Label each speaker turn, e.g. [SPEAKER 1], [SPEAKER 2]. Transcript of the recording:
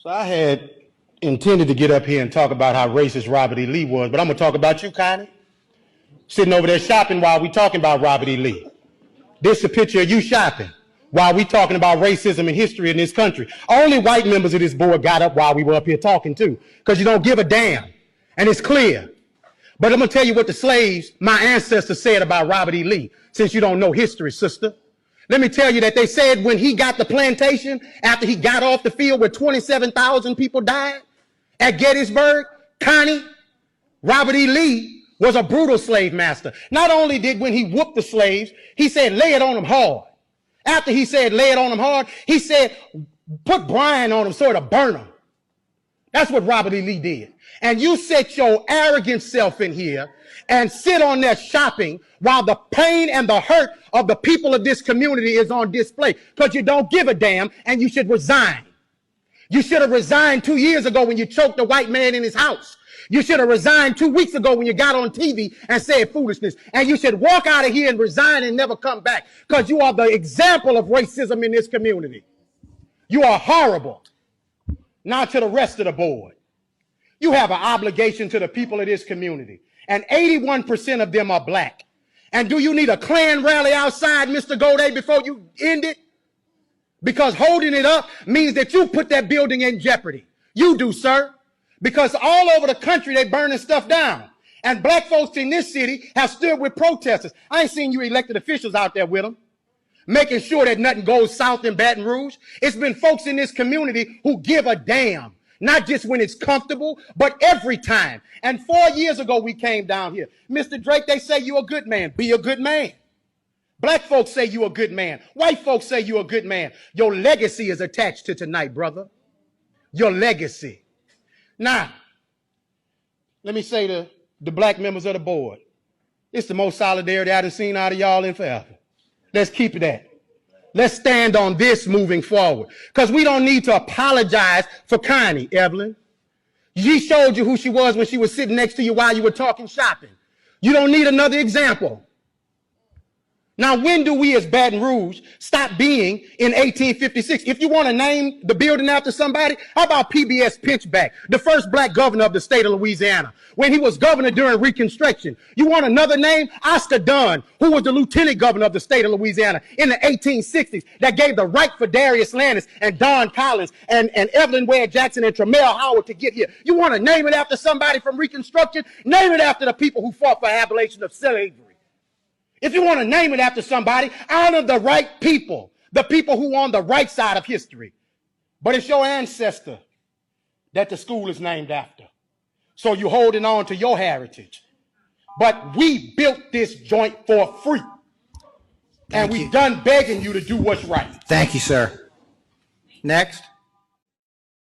[SPEAKER 1] So I had intended to get up here and talk about how racist Robert E. Lee was, but I'm going to talk about you, Connie. Sitting over there shopping while we talking about Robert E. Lee. This is a picture of you shopping while we talking about racism and history in this country. Only white members of this board got up while we were up here talking too, because you don't give a damn, and it's clear. But I'm going to tell you what the slaves, my ancestors, said about Robert E. Lee, since you don't know history, sister. Let me tell you that they said when he got the plantation, after he got off the field where 27,000 people died at Gettysburg, Connie, Robert E. Lee was a brutal slave master. Not only did when he whooped the slaves, he said, lay it on them hard. After he said, lay it on them hard, he said, put brine on them so it'll burn them. That's what Robert E. Lee did. And you set your arrogant self in here and sit on there shopping while the pain and the hurt of the people of this community is on display, because you don't give a damn and you should resign. You should have resigned 2 years ago when you choked a white man in his house. You should have resigned 2 weeks ago when you got on TV and said foolishness. And you should walk out of here and resign and never come back, because you are the example of racism in this community. You are horrible. Now to the rest of the board. You have an obligation to the people of this community, and 81% of them are black. And do you need a Klan rally outside, Mr. Goday, before you end it? Because holding it up means that you put that building in jeopardy. You do, sir. Because all over the country, they burning stuff down. And black folks in this city have stood with protesters. I ain't seen you elected officials out there with them, making sure that nothing goes south in Baton Rouge. It's been folks in this community who give a damn. Not just when it's comfortable, but every time. And 4 years ago, we came down here. Mr. Drake, they say you're a good man. Be a good man. Black folks say you're a good man. White folks say you're a good man. Your legacy is attached to tonight, brother. Your legacy. Now, let me say to the black members of the board, it's the most solidarity I've seen out of y'all in forever. Let's keep it that. Let's stand on this moving forward, because we don't need to apologize for Connie, Evelyn. She showed you who she was when she was sitting next to you while you were talking shopping. You don't need another example. Now, when do we as Baton Rouge stop being in 1856? If you want to name the building after somebody, how about PBS Pinchback, the first black governor of the state of Louisiana, when he was governor during Reconstruction? You want another name? Oscar Dunn, who was the lieutenant governor of the state of Louisiana in the 1860s, that gave the right for Darius Landis and Don Collins and Evelyn Ware Jackson and Tremell Howard to get here. You want to name it after somebody from Reconstruction? Name it after the people who fought for abolition of slavery. If you want to name it after somebody, honor the right people, the people who are on the right side of history. But it's your ancestor that the school is named after. So you're holding on to your heritage. But we built this joint for free. And we've done begging you to do what's right.
[SPEAKER 2] Thank you, sir. Next.